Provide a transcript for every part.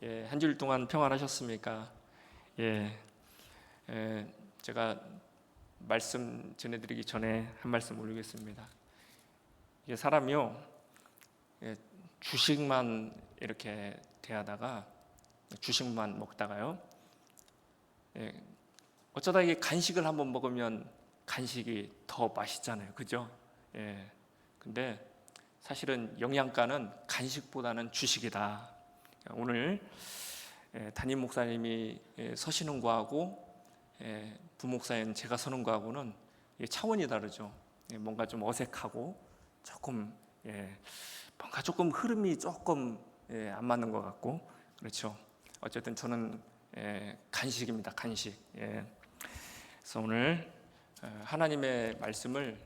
예, 한 주일 동안 평안하셨습니까? 예, 제가 말씀 전해드리기 전에 한 말씀 올리겠습니다. 이게 사람이요, 예, 주식만 이렇게 대하다가 주식만 먹다가요, 예, 어쩌다 이게 간식을 한번 먹으면 간식이 더 맛있잖아요, 그죠? 예, 근데 사실은 영양가는 간식보다는 주식이다. 오늘 담임 목사님이 서시는 거하고 부목사인 제가 서는 거하고는 차원이 다르죠. 뭔가 좀 어색하고 조금 뭔가 조금 흐름이 조금 안 맞는 것 같고 그렇죠. 어쨌든 저는 간식입니다. 간식. 그래서 오늘 하나님의 말씀을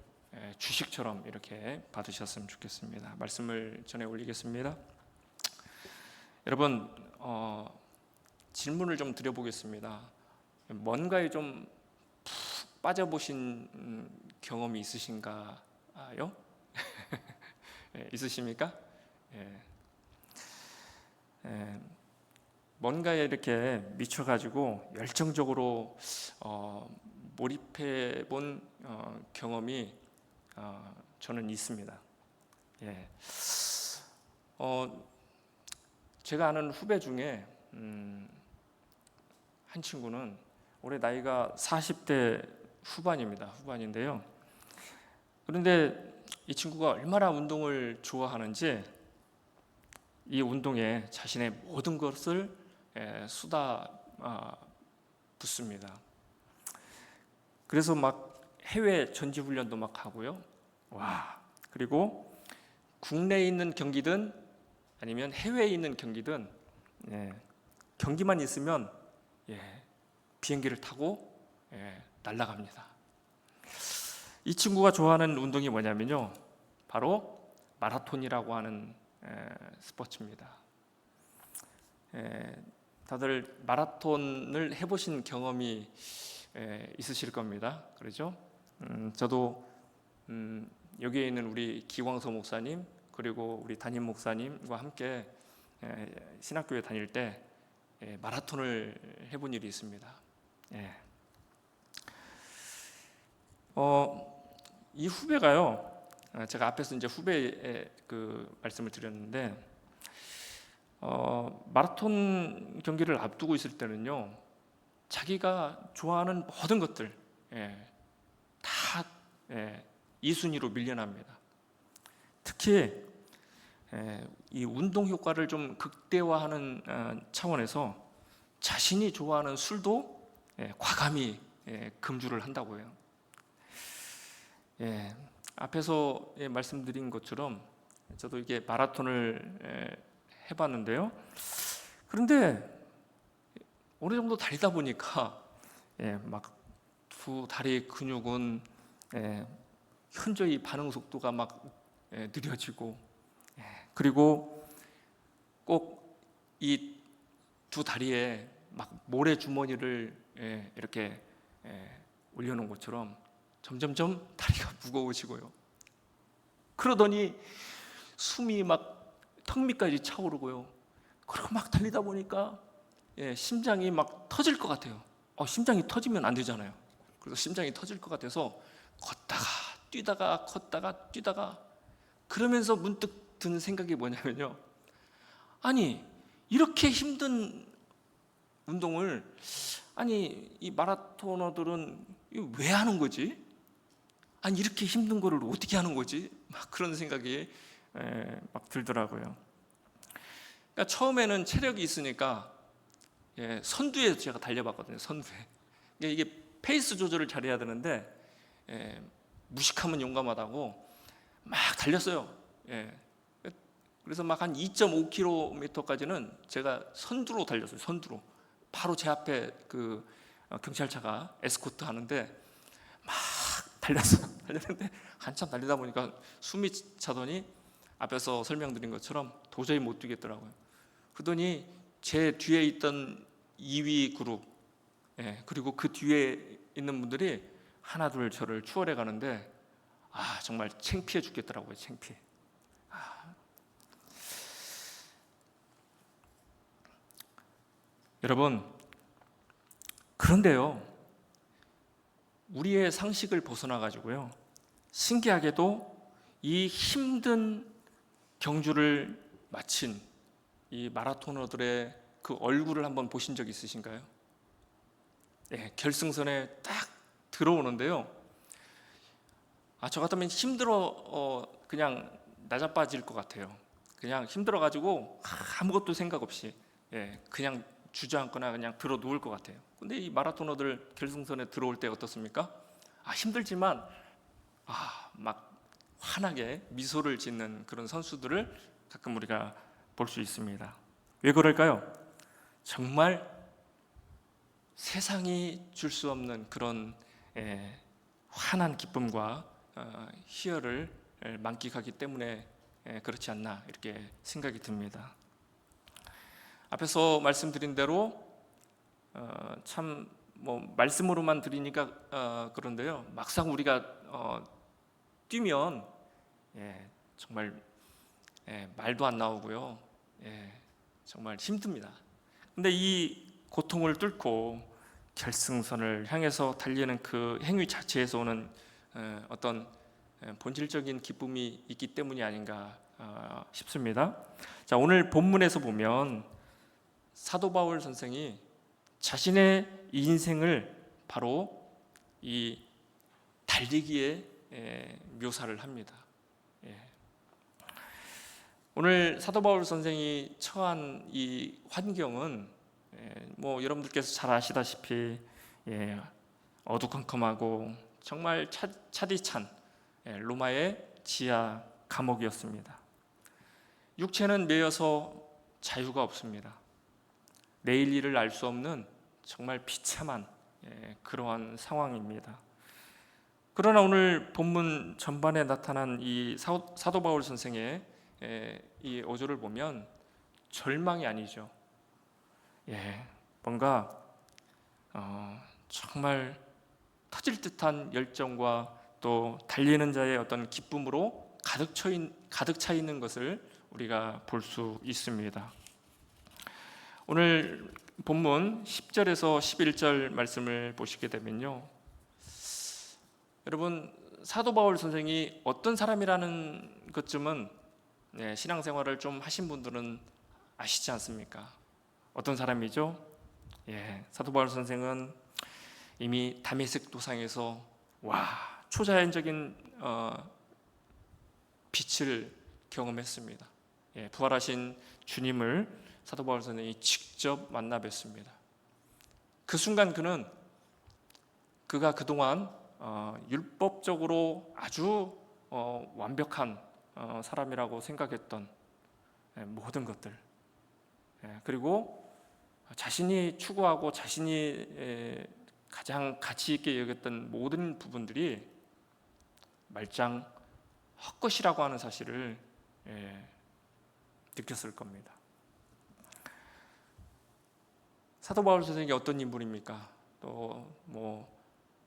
주식처럼 이렇게 받으셨으면 좋겠습니다. 말씀을 전해 올리겠습니다. 여러분 질문을 좀 드려보겠습니다. 뭔가에 좀 푹 빠져보신 경험이 있으신가요? 있으십니까? 뭔가에 이렇게 미쳐가지고 열정적으로 몰입해 본 경험이 저는 있습니다. 제가 아는 후배 중에 한 친구는 올해 나이가 40대 후반인데요. 그런데 이 친구가 얼마나 운동을 좋아하는지 이 운동에 자신의 모든 것을 쏟아 붓습니다. 그래서 막 해외 전지훈련도 막 하고요. 그리고 국내에 있는 경기든 아니면 해외에 있는 경기든 경기만 있으면 비행기를 타고 날아갑니다. 이 친구가 좋아하는 운동이 뭐냐면요, 바로 마라톤이라고 하는 스포츠입니다. 다들 마라톤을 해보신 경험이 있으실 겁니다. 그렇죠? 저도 여기에 있는 우리 기광서 목사님 그리고 우리 담임 목사님과 함께 신학교에 다닐 때 마라톤을 해본 일이 있습니다. 이 후배가요, 제가 앞에서 이제 후배의 그 말씀을 드렸는데 마라톤 경기를 앞두고 있을 때는요, 자기가 좋아하는 모든 것들 다 2순위로 밀려납니다. 특히 이 운동 효과를 좀 극대화하는 차원에서 자신이 좋아하는 술도 과감히 금주를 한다고요. 앞에서 말씀드린 것처럼 저도 이게 마라톤을 해봤는데요. 그런데 어느 정도 달리다 보니까 막 두 다리 근육은 현저히 반응 속도가 막 느려지고, 그리고 꼭 이 두 다리에 막 모래 주머니를 이렇게 올려놓은 것처럼 점점점 다리가 무거워지고요. 그러더니 숨이 막 턱 밑까지 차오르고요. 그리고 막 달리다 보니까 심장이 막 터질 것 같아요. 심장이 터지면 안 되잖아요. 그래서 심장이 터질 것 같아서 걷다가 뛰다가 걷다가 뛰다가, 그러면서 문득 드는 생각이 뭐냐면요, 아니 이렇게 힘든 운동을 이 마라토너들은 왜 하는 거지? 아니 이렇게 힘든 거를 어떻게 하는 거지? 막 그런 생각이 막 들더라고요. 그러니까 처음에는 체력이 있으니까 선두에 제가 달려봤거든요. 선두에. 이게 페이스 조절을 잘해야 되는데 무식하면 용감하다고 막 달렸어요. 그래서 막 한 2.5km까지는 제가 선두로 달렸어요. 선두로. 바로 제 앞에 그 경찰차가 에스코트 하는데 막 달렸는데 한참 달리다 보니까 숨이 차더니 앞에서 설명드린 것처럼 도저히 못 뛰겠더라고요. 그러더니 제 뒤에 있던 2위 그룹, 그리고 그 뒤에 있는 분들이 하나 둘 저를 추월해 가는데 정말 창피해 죽겠더라고요. 창피해. 여러분, 그런데요, 우리의 상식을 벗어나 가지고요, 신기하게도 이 힘든 경주를 마친 이 마라토너들의 그 얼굴을 한번 보신 적 있으신가요? 결승선에 딱 들어오는데요, 저 같으면 힘들어 그냥 나자빠질 것 같아요. 그냥 힘들어가지고 아무것도 생각 없이 그냥 주저앉거나 그냥 들어 누울 것 같아요. 근데 이 마라토너들 결승선에 들어올 때 어떻습니까? 힘들지만 막 환하게 미소를 짓는 그런 선수들을 가끔 우리가 볼 수 있습니다. 왜 그럴까요? 정말 세상이 줄 수 없는 그런 환한 기쁨과 희열을 만끽하기 때문에 그렇지 않나 이렇게 생각이 듭니다. 앞에서 말씀드린 대로 참 뭐 말씀으로만 드리니까 그런데요, 막상 우리가 뛰면 정말 말도 안 나오고요, 정말 힘듭니다. 근데 이 고통을 뚫고 결승선을 향해서 달리는 그 행위 자체에서 오는 어떤 본질적인 기쁨이 있기 때문이 아닌가 싶습니다. 자, 오늘 본문에서 보면 사도 바울 선생이 자신의 인생을 바로 이 달리기에 묘사를 합니다. 오늘 사도 바울 선생이 처한 이 환경은 뭐 여러분들께서 잘 아시다시피 어두컴컴하고 정말 차디찬 로마의 지하 감옥이었습니다. 육체는 매여서 자유가 없습니다. 내일 일을 알 수 없는 정말 비참한 그러한 상황입니다. 그러나 오늘 본문 전반에 나타난 이 사도 바울 선생의 이 어조를 보면 절망이 아니죠. 뭔가 정말 터질 듯한 열정과 또 달리는 자의 어떤 기쁨으로 가득 차 있는 것을 우리가 볼 수 있습니다. 오늘 본문 10절에서 11절 말씀을 보시게 되면요, 여러분, 사도 바울 선생이 어떤 사람이라는 것쯤은 신앙생활을 좀 하신 분들은 아시지 않습니까? 어떤 사람이죠? 사도 바울 선생은 이미 다메섹 도상에서 초자연적인 빛을 경험했습니다. 부활하신 주님을 사도 바울 선생이 직접 만나 뵀습니다. 그 순간 그가 그동안 율법적으로 아주 완벽한 사람이라고 생각했던 모든 것들, 그리고 자신이 추구하고 자신이 가장 가치 있게 여겼던 모든 부분들이 말짱 헛것이라고 하는 사실을 느꼈을 겁니다. 사도 바울 선생이 어떤 인물입니까? 또 뭐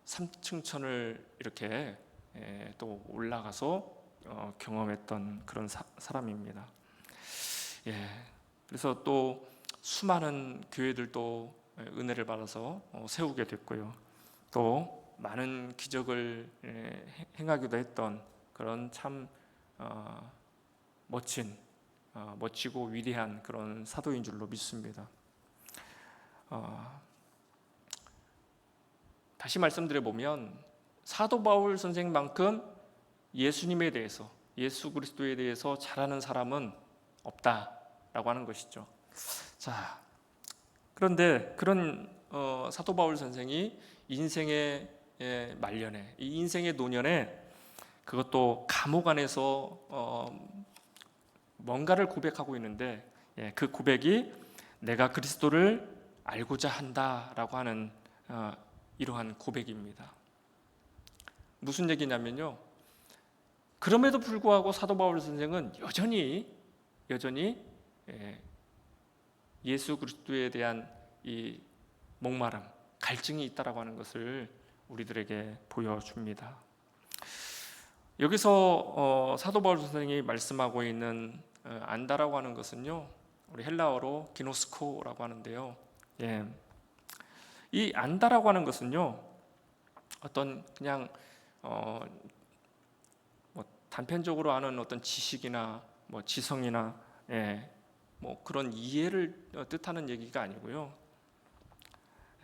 3층 천을 이렇게 또 올라가서 경험했던 그런 사람입니다. 그래서 또 수많은 교회들도 은혜를 받아서 세우게 됐고요. 또 많은 기적을 행하기도 했던 그런 참 멋지고 위대한 그런 사도인 줄로 믿습니다. 다시 말씀드려 보면 사도 바울 선생만큼 예수님에 대해서, 예수 그리스도에 대해서 잘 아는 사람은 없다라고 하는 것이죠. 자, 그런데 그런 사도 바울 선생이 인생의 말년에, 이 인생의 노년에, 그것도 감옥 안에서 뭔가를 고백하고 있는데 그 고백이 내가 그리스도를 알고자 한다라고 하는 이러한 고백입니다. 무슨 얘기냐면요, 그럼에도 불구하고 사도 바울 선생은 여전히 예수 그리스도에 대한 이 목마름, 갈증이 있다라고 하는 것을 우리들에게 보여줍니다. 여기서 사도 바울 선생이 말씀하고 있는 안다라고 하는 것은요, 우리 헬라어로 기노스코라고 하는데요, 예. 이 안다라고 하는 것은요, 어떤 그냥 뭐 단편적으로 아는 어떤 지식이나 뭐 지성이나 예, 뭐 그런 이해를 뜻하는 얘기가 아니고요.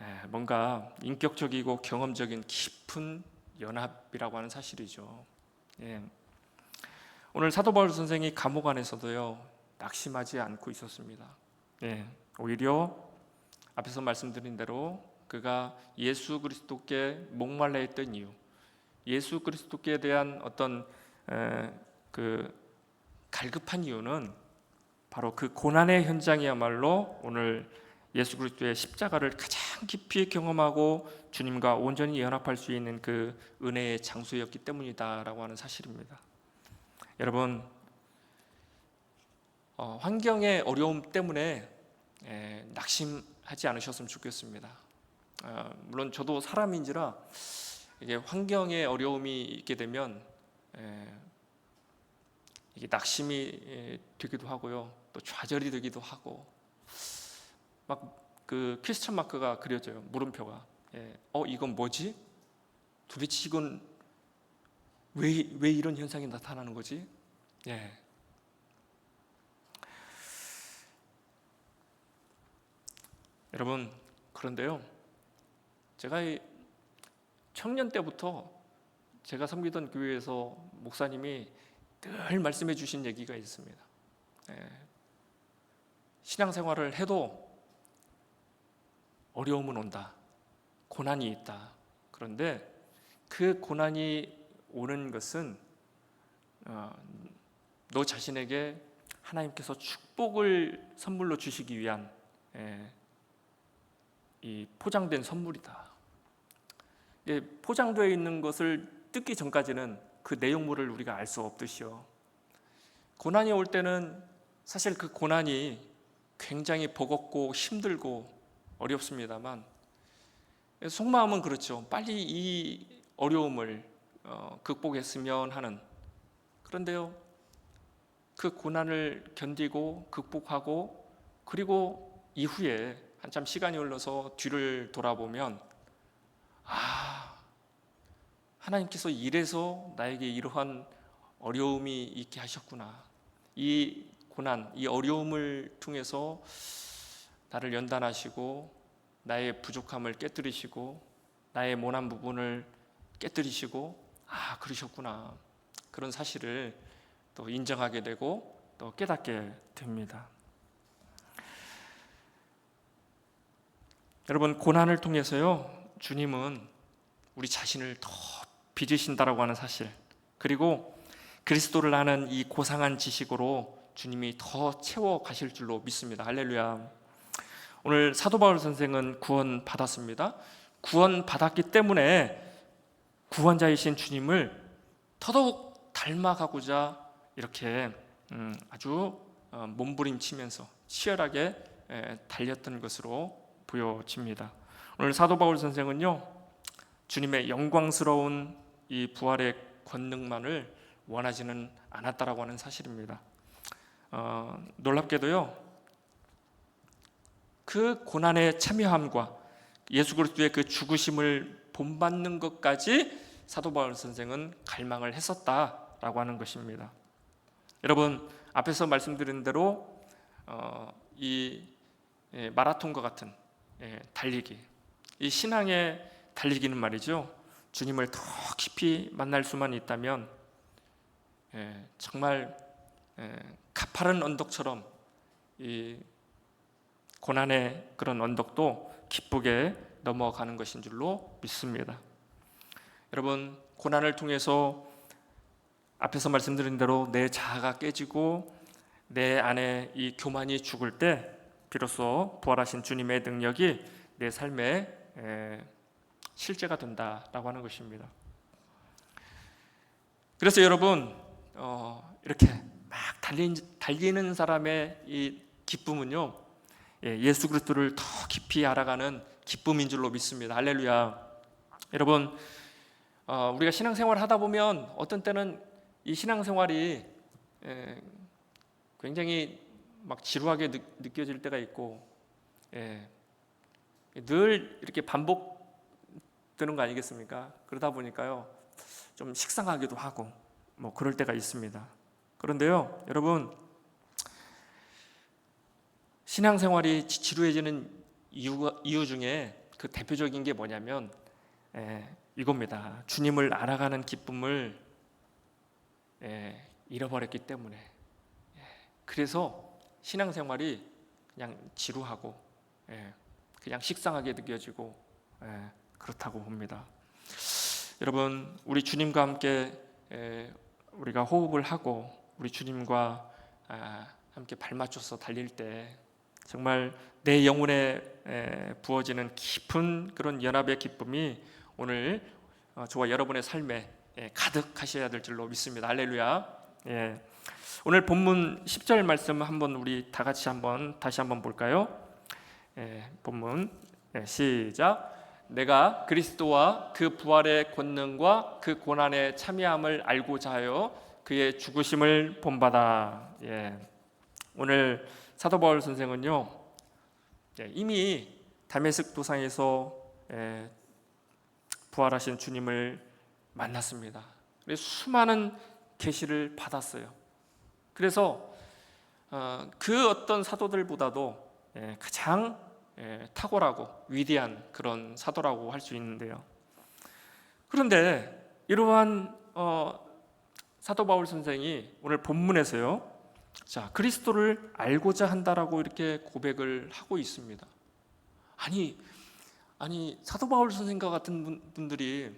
예, 뭔가 인격적이고 경험적인 깊은 연합이라고 하는 사실이죠. 예. 오늘 사도 바울 선생이 감옥 안에서도요, 낙심하지 않고 있었습니다. 예, 오히려 앞에서 말씀드린 대로 그가 예수 그리스도께 목말라 했던 이유, 예수 그리스도께 대한 어떤 그 갈급한 이유는 바로 그 고난의 현장이야말로 오늘 예수 그리스도의 십자가를 가장 깊이 경험하고 주님과 온전히 연합할 수 있는 그 은혜의 장소였기 때문이다라고 하는 사실입니다. 여러분, 환경의 어려움 때문에 낙심하지 않으셨으면 좋겠습니다. 물론 저도 사람인지라 이게 환경의 어려움이 있게 되면 이게 낙심이 되기도 하고요, 또 좌절이 되기도 하고, 막 그 퀘스천 마크가 그려져요. 물음표가. 이건 뭐지? 도대체 이건 왜 이런 현상이 나타나는 거지? 예. 여러분, 그런데요, 제가 이 청년 때부터 제가 섬기던 교회에서 목사님이 늘 말씀해 주신 얘기가 있습니다. 신앙생활을 해도 어려움은 온다, 고난이 있다. 그런데 그 고난이 오는 것은 너 자신에게 하나님께서 축복을 선물로 주시기 위한 이 포장된 선물이다. 포장되어 있는 것을 뜯기 전까지는 그 내용물을 우리가 알 수 없듯이요, 고난이 올 때는 사실 그 고난이 굉장히 버겁고 힘들고 어렵습니다만 속마음은 그렇죠. 빨리 이 어려움을 극복했으면 하는. 그런데요, 그 고난을 견디고 극복하고 그리고 이후에 한참 시간이 흘러서 뒤를 돌아보면 하나님께서 이래서 나에게 이러한 어려움이 있게 하셨구나. 이 고난, 이 어려움을 통해서 나를 연단하시고 나의 부족함을 깨뜨리시고 나의 모난 부분을 깨뜨리시고 그러셨구나. 그런 사실을 또 인정하게 되고 또 깨닫게 됩니다. 여러분, 고난을 통해서요, 주님은 우리 자신을 더 빚으신다라고 하는 사실, 그리고 그리스도를 아는 이 고상한 지식으로 주님이 더 채워 가실 줄로 믿습니다. 할렐루야. 오늘 사도 바울 선생은 구원 받았습니다. 구원 받았기 때문에 구원자이신 주님을 더더욱 닮아가고자 이렇게 아주 몸부림치면서 치열하게 달렸던 것으로 보여집니다. 오늘 사도 바울 선생은요, 주님의 영광스러운 이 부활의 권능만을 원하지는 않았다라고 하는 사실입니다. 놀랍게도요, 그 고난의 참여함과 예수 그리스도의 그 죽으심을 본받는 것까지 사도 바울 선생은 갈망을 했었다라고 하는 것입니다. 여러분, 앞에서 말씀드린 대로 이 마라톤과 같은 달리기, 이 신앙의 달리기는 말이죠, 주님을 더 깊이 만날 수만 있다면 정말 가파른 언덕처럼 이 고난의 그런 언덕도 기쁘게 넘어가는 것인 줄로 믿습니다. 여러분, 고난을 통해서 앞에서 말씀드린 대로 내 자아가 깨지고 내 안에 이 교만이 죽을 때 비로소 부활하신 주님의 능력이 내 삶에 실제가 된다라고 하는 것입니다. 그래서 여러분, 이렇게 막 달리는 사람의 이 기쁨은요, 예수 그리스도를 더 깊이 알아가는 기쁨인 줄로 믿습니다. 할렐루야. 여러분, 우리가 신앙생활 하다 보면 어떤 때는 이 신앙생활이 굉장히 막 지루하게 느껴질 때가 있고, 늘 이렇게 반복되는 거 아니겠습니까? 그러다 보니까요 좀 식상하기도 하고 뭐 그럴 때가 있습니다. 그런데요 여러분, 신앙생활이 지루해지는 이유 중에 그 대표적인 게 뭐냐면 이겁니다. 주님을 알아가는 기쁨을 잃어버렸기 때문에. 그래서 신앙생활이 그냥 지루하고 그냥 식상하게 느껴지고 그렇다고 봅니다. 여러분, 우리 주님과 함께 우리가 호흡을 하고 우리 주님과 함께 발맞춰서 달릴 때 정말 내 영혼에 부어지는 깊은 그런 연합의 기쁨이 오늘 저와 여러분의 삶에 가득하셔야 될 줄로 믿습니다. 할렐루야. 오늘 본문 10절 말씀 한번 우리 다 같이 다시 한번 볼까요? 본문 시작. 내가 그리스도와 그 부활의 권능과 그 고난의 참여함을 알고자 하여 그의 죽으심을 본받아. 오늘 사도 바울 선생은요 이미 다메섹 도상에서 부활하신 주님을 만났습니다. 그래서 수많은 계시를 받았어요. 그래서 그 어떤 사도들보다도 가장 탁월하고 위대한 그런 사도라고 할 수 있는데요. 그런데 이러한 사도 바울 선생이 오늘 본문에서요, 자, 그리스도를 알고자 한다라고 이렇게 고백을 하고 있습니다. 아니 사도 바울 선생과 같은 분들이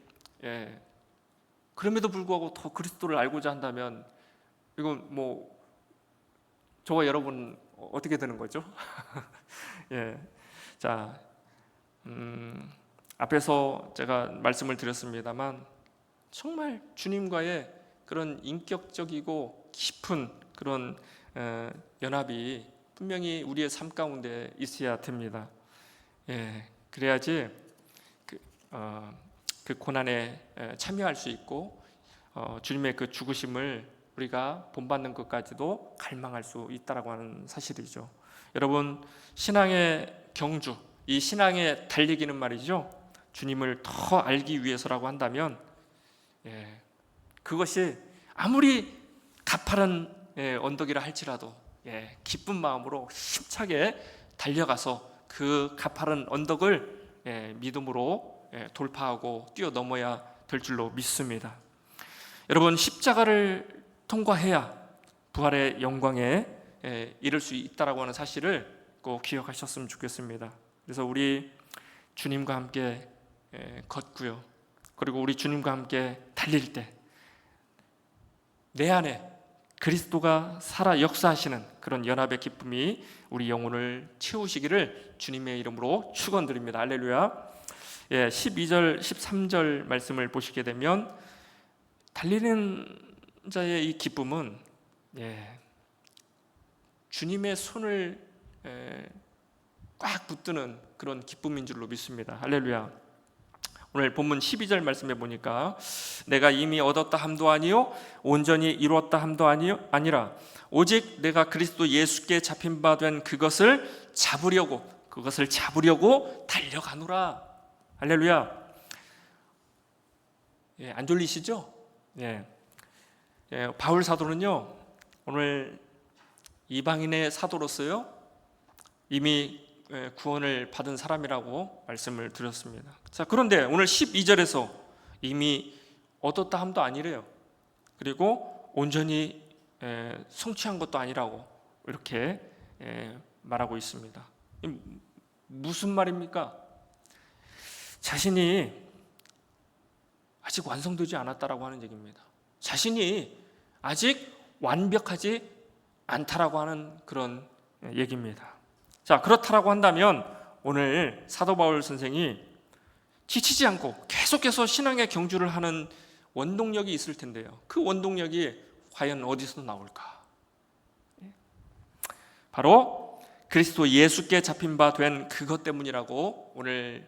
그럼에도 불구하고 더 그리스도를 알고자 한다면 이건 뭐 저와 여러분 어떻게 되는 거죠? 자, 앞에서 제가 말씀을 드렸습니다만 정말 주님과의 그런 인격적이고 깊은 그런 연합이 분명히 우리의 삶 가운데 있어야 됩니다. 그래야지 그 고난에 참여할 수 있고 주님의 그 죽으심을 우리가 본받는 것까지도 갈망할 수 있다라고 하는 사실이죠. 여러분, 신앙의 경주, 이 신앙의 달리기는 말이죠, 주님을 더 알기 위해서라고 한다면 그것이 아무리 가파른 언덕이라 할지라도 기쁜 마음으로 힘차게 달려가서 그 가파른 언덕을 믿음으로 돌파하고 뛰어넘어야 될 줄로 믿습니다. 여러분, 십자가를 통과해야 부활의 영광에 이를 수 있다라고 하는 사실을 꼭 기억하셨으면 좋겠습니다. 그래서 우리 주님과 함께 걷고요, 그리고 우리 주님과 함께 달릴 때 내 안에 그리스도가 살아 역사하시는 그런 연합의 기쁨이 우리 영혼을 채우시기를 주님의 이름으로 축원드립니다. 할렐루야. 12절 13절 말씀을 보시게 되면 달리는 자의 이 기쁨은 주님의 손을 꽉 붙드는 그런 기쁨인 줄로 믿습니다. 할렐루야. 오늘 본문 12절 말씀에 보니까 내가 이미 얻었다 함도 아니요 온전히 이루었다 함도 아니라 오직 내가 그리스도 예수께 잡힌 바 된 그것을 잡으려고 달려가노라. 할렐루야. 안 졸리시죠? 바울 사도는요 오늘 이방인의 사도로서요 이미 구원을 받은 사람이라고 말씀을 드렸습니다. 자, 그런데 오늘 12절에서 이미 얻었다 함도 아니래요. 그리고 온전히 성취한 것도 아니라고 이렇게 말하고 있습니다. 무슨 말입니까? 자신이 아직 완성되지 않았다라고 하는 얘기입니다. 자신이 아직 완벽하지 않다라고 하는 그런 얘기입니다. 자, 그렇다라고 한다면 오늘 사도 바울 선생이 지치지 않고 계속해서 신앙의 경주를 하는 원동력이 있을 텐데요. 그 원동력이 과연 어디서 나올까? 바로 그리스도 예수께 잡힌 바 된 그것 때문이라고 오늘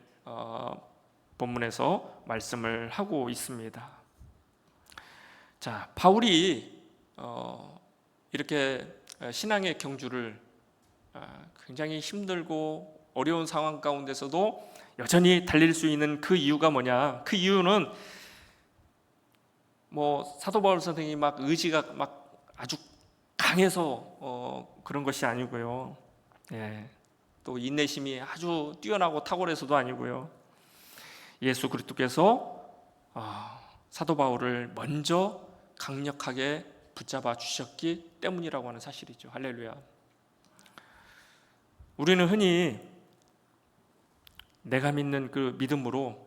본문에서 말씀을 하고 있습니다. 자, 바울이 이렇게 신앙의 경주를 굉장히 힘들고 어려운 상황 가운데서도 여전히 달릴 수 있는 그 이유가 뭐냐? 그 이유는 뭐 사도 바울 선생이 막 의지가 막 아주 강해서 그런 것이 아니고요. 예, 또 인내심이 아주 뛰어나고 탁월해서도 아니고요. 예수 그리스도께서 사도 바울을 먼저 강력하게 붙잡아 주셨기 때문이라고 하는 사실이죠. 할렐루야. 우리는 흔히 내가 믿는 그 믿음으로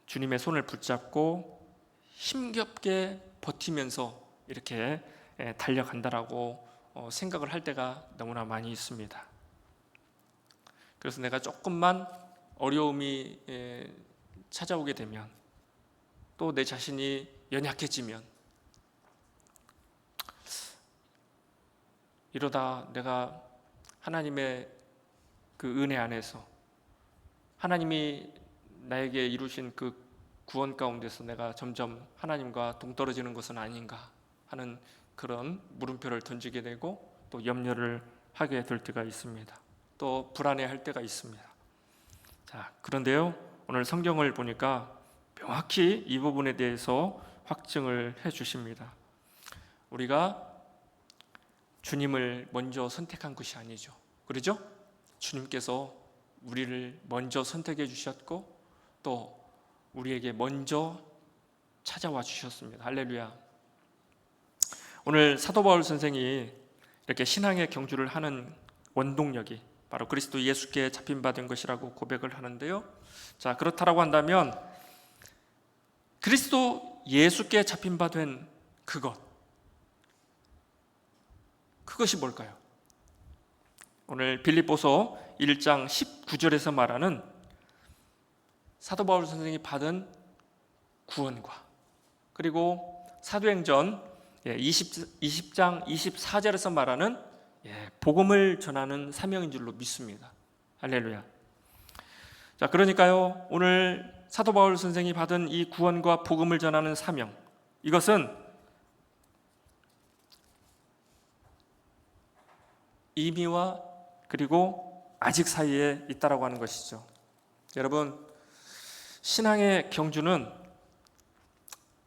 주님의 손을 붙잡고 힘겹게 버티면서 이렇게 달려간다라고 생각을 할 때가 너무나 많이 있습니다. 그래서 내가 조금만 어려움이 찾아오게 되면, 또 내 자신이 연약해지면, 이러다 내가 하나님의 그 은혜 안에서 하나님이 나에게 이루신 그 구원 가운데서 내가 점점 하나님과 동떨어지는 것은 아닌가 하는 그런 물음표를 던지게 되고, 또 염려를 하게 될 때가 있습니다. 또 불안해할 때가 있습니다. 자, 그런데요, 오늘 성경을 보니까 명확히 이 부분에 대해서 확증을 해 주십니다. 우리가 주님을 먼저 선택한 것이 아니죠. 그렇죠? 주님께서 우리를 먼저 선택해 주셨고, 또 우리에게 먼저 찾아와 주셨습니다. 할렐루야. 오늘 사도 바울 선생이 이렇게 신앙의 경주를 하는 원동력이 바로 그리스도 예수께 잡힌 바 된 것이라고 고백을 하는데요. 자, 그렇다라고 한다면 그리스도 예수께 잡힌 바 된 그것이 뭘까요? 오늘 빌립보서 1장 19절에서 말하는 사도 바울 선생이 받은 구원과, 그리고 사도행전 20장 24절에서 말하는 복음을 전하는 사명인 줄로 믿습니다. 할렐루야. 자, 그러니까요, 오늘 사도 바울 선생이 받은 이 구원과 복음을 전하는 사명, 이것은 이미와 그리고 아직 사이에 있다라고 하는 것이죠. 여러분, 신앙의 경주는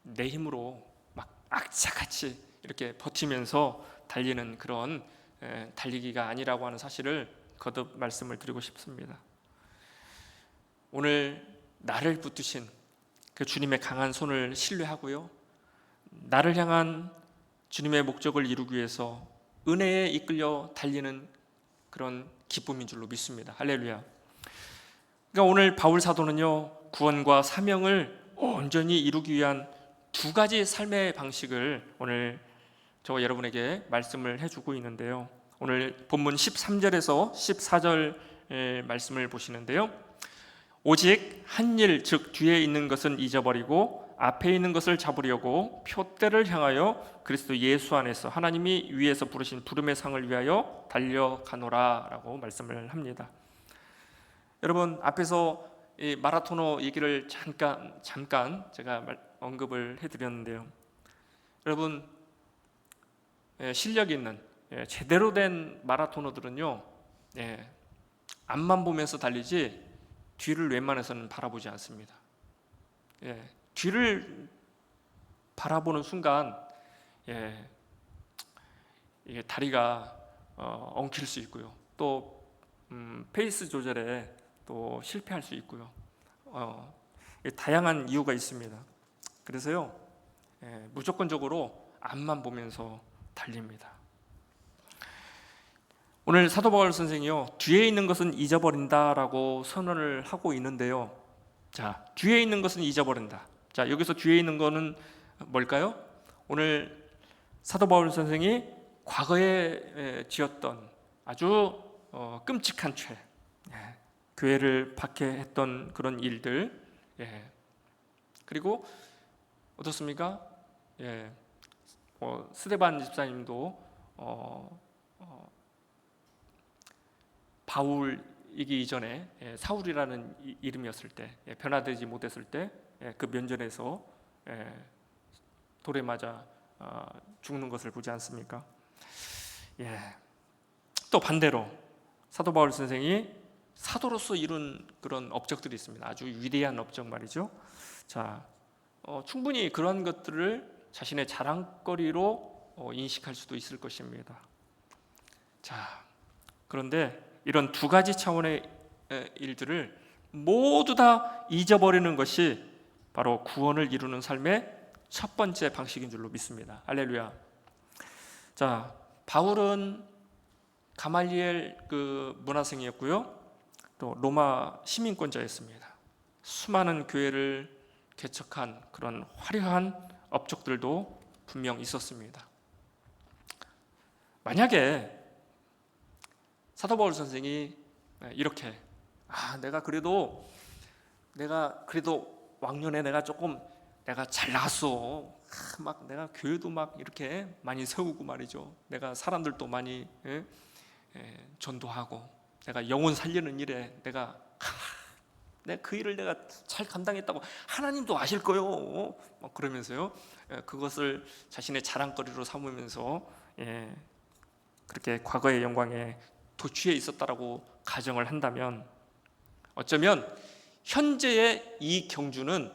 내 힘으로 막 악착같이 이렇게 버티면서 달리는 그런 달리기가 아니라고 하는 사실을 거듭 말씀을 드리고 싶습니다. 오늘 나를 붙드신 그 주님의 강한 손을 신뢰하고요, 나를 향한 주님의 목적을 이루기 위해서 은혜에 이끌려 달리는 그런 기쁨인 줄로 믿습니다. 할렐루야. 그러니까 오늘 바울 사도는요, 구원과 사명을 온전히 이루기 위한 두 가지 삶의 방식을 오늘 저와 여러분에게 말씀을 해주고 있는데요. 오늘 본문 13절에서 14절 말씀을 보시는데요. 오직 한 일, 즉 뒤에 있는 것은 잊어버리고 앞에 있는 것을 잡으려고 표대를 향하여 그리스도 예수 안에서 하나님이 위에서 부르신 부름의 상을 위하여 달려가노라 라고 말씀을 합니다. 여러분, 앞에서 이 마라토너 얘기를 잠깐 제가 언급을 해드렸는데요. 여러분, 실력 있는 제대로 된 마라토너들은요, 앞만 보면서 달리지 뒤를 웬만해서는 바라보지 않습니다. 뒤를 바라보는 순간 이게 다리가 엉킬 수 있고요, 또 페이스 조절에 또 실패할 수 있고요. 다양한 이유가 있습니다. 그래서요, 무조건적으로 앞만 보면서 달립니다. 오늘 사도 바울 선생이요, 뒤에 있는 것은 잊어버린다라고 선언을 하고 있는데요. 자, 뒤에 있는 것은 잊어버린다. 자, 여기서 뒤에 있는 거는 뭘까요? 오늘 사도 바울 선생이 과거에 지었던 아주 끔찍한 죄, 교회를 박해했던 그런 일들, 그리고 어떻습니까? 스데반 집사님도 바울이기 이전에 사울이라는 이름이었을 때, 변화되지 못했을 때 그 면전에서 돌에 맞아 죽는 것을 보지 않습니까? 또 반대로 사도 바울 선생이 사도로서 이룬 그런 업적들이 있습니다. 아주 위대한 업적 말이죠. 자, 충분히 그런 것들을 자신의 자랑거리로 인식할 수도 있을 것입니다. 자, 그런데 이런 두 가지 차원의 일들을 모두 다 잊어버리는 것이 바로 구원을 이루는 삶의 첫 번째 방식인 줄로 믿습니다. 할렐루야. 자, 바울은 가말리엘 그 문화생이었고요, 또 로마 시민권자였습니다. 수많은 교회를 개척한 그런 화려한 업적들도 분명 있었습니다. 만약에 사도 바울 선생이 이렇게 내가 그래도 왕년에 내가 잘 나갔어. 막 내가 교회도 막 이렇게 많이 세우고 말이죠. 내가 사람들도 많이 전도하고, 내가 영혼 살리는 일에 내가 그 일을 내가 잘 감당했다고 하나님도 아실 거요. 막 그러면서요, 그것을 자신의 자랑거리로 삼으면서 그렇게 과거의 영광에 도취해 있었다라고 가정을 한다면, 어쩌면 현재의 이 경주는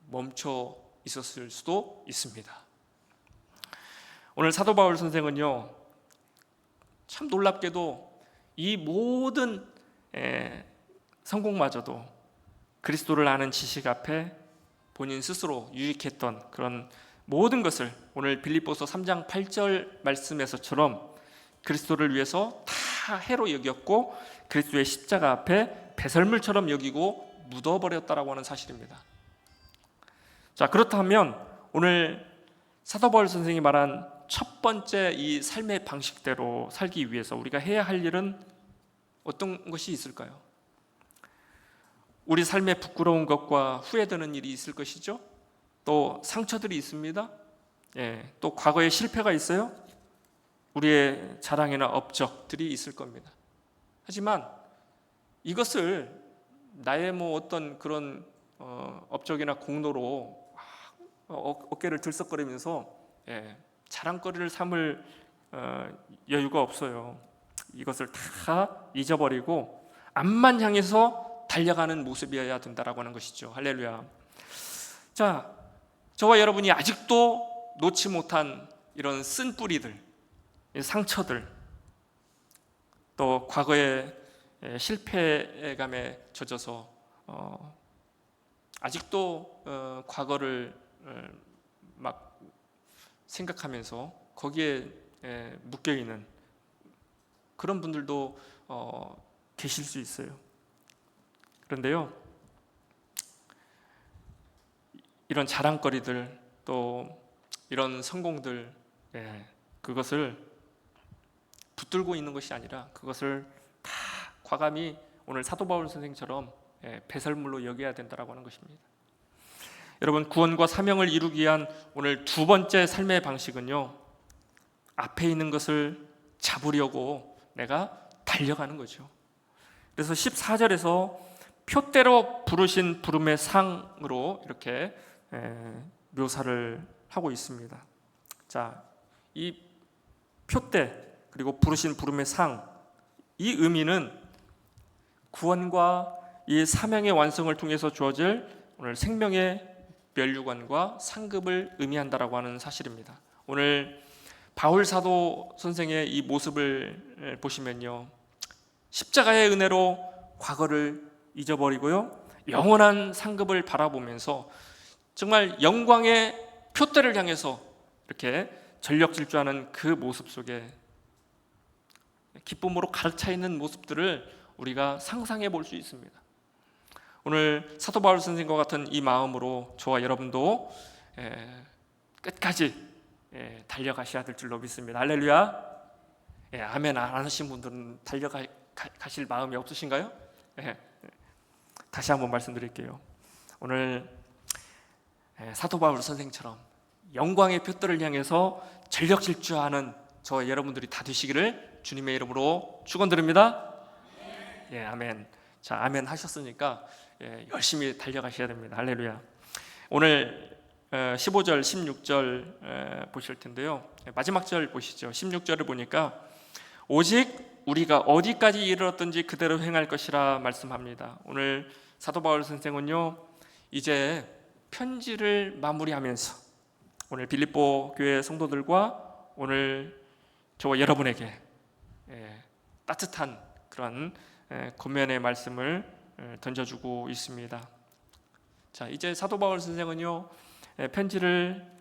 멈춰 있었을 수도 있습니다. 오늘 사도 바울 선생은요, 참 놀랍게도 이 모든 성공마저도 그리스도를 아는 지식 앞에 본인 스스로 유익했던 그런 모든 것을 오늘 빌립보서 3장 8절 말씀에서처럼 그리스도를 위해서 다 해로 여겼고 그리스도의 십자가 앞에 배설물처럼 여기고 묻어버렸다라고 하는 사실입니다. 자, 그렇다면 오늘 사도 바울 선생이 말한 첫 번째 이 삶의 방식대로 살기 위해서 우리가 해야 할 일은 어떤 것이 있을까요? 우리 삶에 부끄러운 것과 후회되는 일이 있을 것이죠. 또 상처들이 있습니다. 또 과거의 실패가 있어요. 우리의 자랑이나 업적들이 있을 겁니다. 하지만 이것을 나의 어떤 그런 업적이나 공로로 어깨를 들썩거리면서 자랑거리를 삼을 여유가 없어요. 이것을 다 잊어버리고 앞만 향해서 달려가는 모습이어야 된다라고 하는 것이죠. 할렐루야. 자, 저와 여러분이 아직도 놓지 못한 이런 쓴뿌리들, 상처들, 또 과거의 실패감에 젖어서 아직도 과거를 막 생각하면서 거기에 묶여있는 그런 분들도 계실 수 있어요. 그런데요, 이런 자랑거리들, 또 이런 성공들, 그것을 붙들고 있는 것이 아니라 그것을 다 과감히 오늘 사도 바울 선생처럼 배설물로 여겨야 된다라고 하는 것입니다. 여러분, 구원과 사명을 이루기 위한 오늘 두 번째 삶의 방식은요, 앞에 있는 것을 잡으려고 내가 달려가는 거죠. 그래서 14절에서 표대로 부르신 부름의 상으로 이렇게 묘사를 하고 있습니다. 자, 이 표대 그리고 부르신 부름의 상, 이 의미는 구원과 이 사명의 완성을 통해서 주어질 오늘 생명의 면류관과 상급을 의미한다라고 하는 사실입니다. 오늘 바울 사도 선생의 이 모습을 보시면요, 십자가의 은혜로 과거를 잊어버리고요, 영원한 상급을 바라보면서 정말 영광의 표대를 향해서 이렇게 전력 질주하는 그 모습 속에 기쁨으로 가득 차 있는 모습들을 우리가 상상해 볼 수 있습니다. 오늘 사도 바울 선생과 같은 이 마음으로 저와 여러분도 끝까지 달려가셔야 될 줄로 믿습니다. 할렐루야. 아멘 안 하신 분들은 달려가실 마음이 없으신가요? 다시 한번 말씀드릴게요. 오늘 사도 바울 선생처럼 영광의 표대를 향해서 전력 질주하는 저와 여러분들이 다 되시기를 주님의 이름으로 축원드립니다. 아멘. 자, 아멘 하셨으니까 열심히 달려가셔야 됩니다. 할렐루야. 오늘 15절, 16절 보실 텐데요. 마지막 절 보시죠. 16절을 보니까 오직 우리가 어디까지 이르렀든지 그대로 행할 것이라 말씀합니다. 오늘 사도 바울 선생은요, 이제 편지를 마무리하면서 오늘 빌립보 교회 성도들과 오늘 저와 여러분에게 따뜻한 그런 권면의 말씀을 던져주고 있습니다. 자, 이제 사도 바울 선생은요, 편지를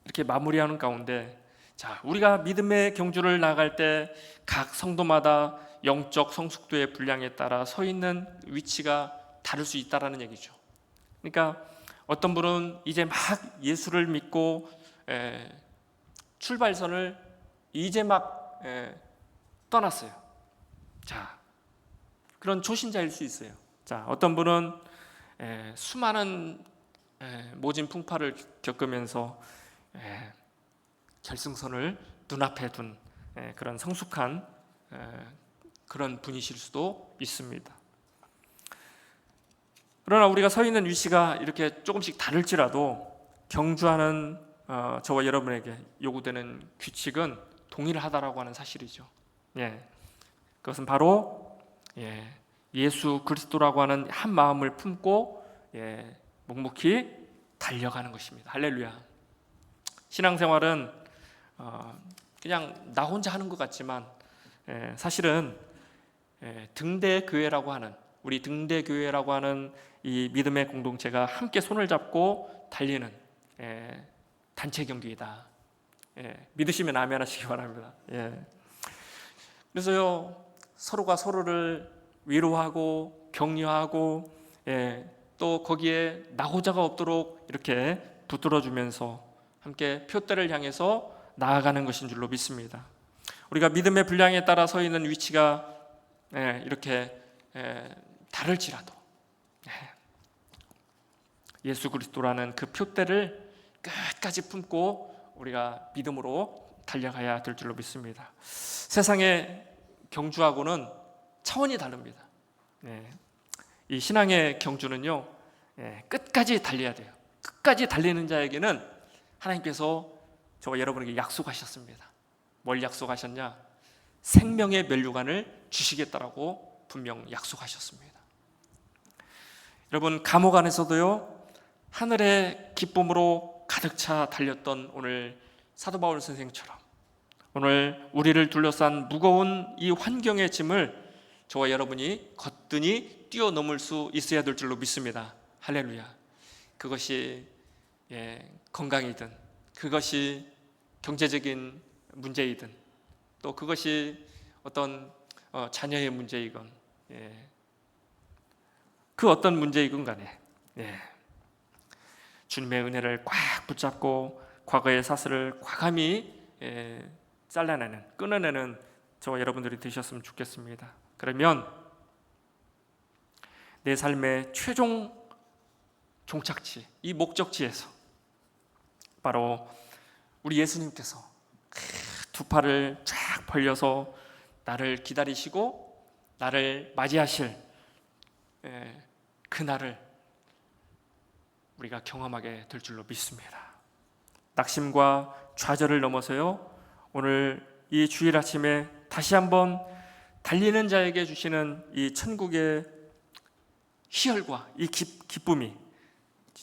이렇게 마무리하는 가운데, 자, 우리가 믿음의 경주를 나갈 때 각 성도마다 영적 성숙도의 분량에 따라 서 있는 위치가 다를 수 있다라는 얘기죠. 그러니까 어떤 분은 이제 막 예수를 믿고 출발선을 이제 막 떠났어요. 자, 그런 초신자일 수 있어요. 자, 어떤 분은 수많은 모진 풍파를 겪으면서 결승선을 눈앞에 둔 그런 성숙한 그런 분이실 수도 있습니다. 그러나 우리가 서 있는 위치가 이렇게 조금씩 다를지라도 경주하는 저와 여러분에게 요구되는 규칙은 동일하다라고 하는 사실이죠. 그것은 바로 예수 그리스도라고 하는 한 마음을 품고 묵묵히 달려가는 것입니다. 할렐루야. 신앙생활은 그냥 나 혼자 하는 것 같지만 사실은 등대교회라고 하는, 우리 등대교회라고 하는 이 믿음의 공동체가 함께 손을 잡고 달리는 단체 경기이다. 믿으시면 아멘 하시기 바랍니다. 그래서요, 서로가 서로를 위로하고 격려하고 또 거기에 나고자가 없도록 이렇게 붙들어주면서 함께 표대를 향해서 나아가는 것인 줄로 믿습니다. 우리가 믿음의 분량에 따라 서 있는 위치가 이렇게 다를지라도 예수 그리스도라는 그 표대를 끝까지 품고 우리가 믿음으로 달려가야 될 줄로 믿습니다. 세상의 경주하고는 차원이 다릅니다. 이 신앙의 경주는요, 끝까지 달려야 돼요. 끝까지 달리는 자에게는 하나님께서 저와 여러분에게 약속하셨습니다. 뭘 약속하셨냐? 생명의 면류관을 주시겠다라고 분명 약속하셨습니다. 여러분, 감옥 안에서도요, 하늘의 기쁨으로 가득 차 달렸던 오늘 사도 바울 선생처럼 오늘 우리를 둘러싼 무거운 이 환경의 짐을 저와 여러분이 거뜬히 뛰어넘을 수 있어야 될 줄로 믿습니다. 할렐루야. 그것이 건강이든, 그것이 경제적인 문제이든, 또 그것이 어떤 자녀의 문제이건, 그 어떤 문제이건 간에 주님의 은혜를 꽉 붙잡고 과거의 사슬을 과감히 잘라내는, 끊어내는 저와 여러분들이 되셨으면 좋겠습니다. 그러면 내 삶의 최종 종착지, 이 목적지에서 바로 우리 예수님께서 두 팔을 쫙 벌려서 나를 기다리시고 나를 맞이하실 그날을 우리가 경험하게 될 줄로 믿습니다. 낙심과 좌절을 넘어서요, 오늘 이 주일 아침에 다시 한번 달리는 자에게 주시는 이 천국의 희열과 이 기쁨이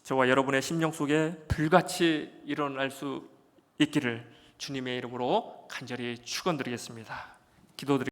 저와 여러분의 심령 속에 불같이 일어날 수 있기를 주님의 이름으로 간절히 축원드리겠습니다. 기도드리겠습니다.